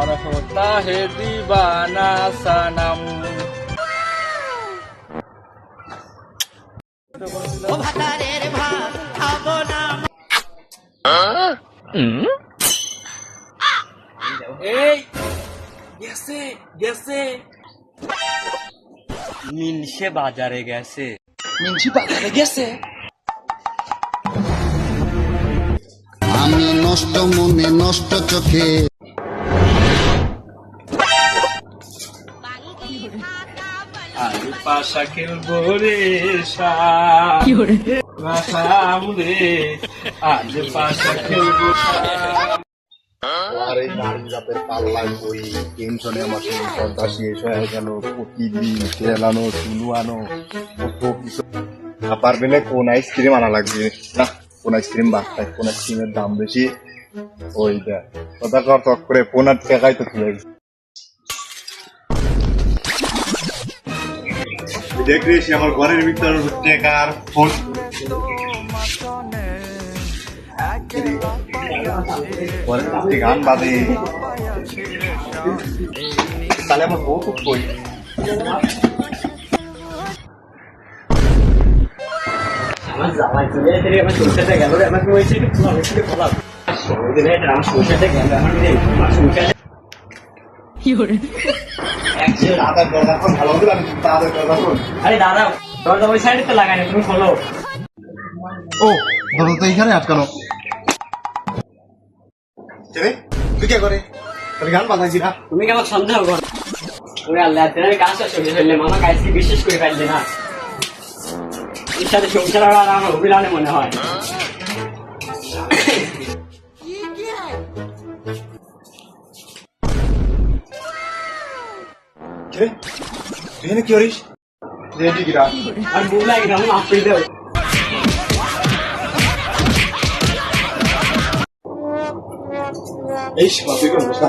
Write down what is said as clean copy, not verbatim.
और होता है दीवाना सनम। গেছে গেছে মিনসে বাজারে গেছে। মিনসি বাজারে গেছে। আমি নষ্ট মনে নষ্ট চোখে আজ পাশা খেলবো রে রে আজ পাশা খেলবো। আর এই নারী জাতের পাল্লায় বই টেনশনে আমার সন্ধ্যা শেষ হয়ে গেল। প্রতিদিন তেল আনো চুলু আনো কত কিছু। পারবে না কোন আইসক্রিম আনা লাগবে না, কোন আইসক্রিম বাচ্চায় কোন আইসক্রিমের দাম বেশি ওইটা কথা কর তক করে 15 টাকাই তো তুলে দেখবি আমার ঘরের ভিতর টাকার ফোন গান বাজে তাহলে আমার বউ খুব কই আমার জামাই চলে এসে আমার সংসারটা গেল রে। আমাকে বলছে একটু খোলা একটু খোলা দিনে আমার সংসারটা গেল আমার সংসার দাদার দরজা এখন ভালো হতো আমি দাদার দরজা এখন আরে দাদা দরজা ওই সাইডে তো লাগাই না, তুমি খোলো। ও দরজা তো এইখানে আটকানো। রে তুই কে করে তাহলে গান বাজাইছি না তুমি কি আমার সন্দেহ কর? ওরে আল্লাহ তুমি কাজটা চলে ফেললে মামা কাজকে বিশ্বাস করে ফেললে না। এর সাথে সংসার আর আমার অভিলানে মনে হয়। তুই এখানে কি করিস রেডি গিরা আর বুক লাগে না মাফ করে দাও। এই তুই কোন বসা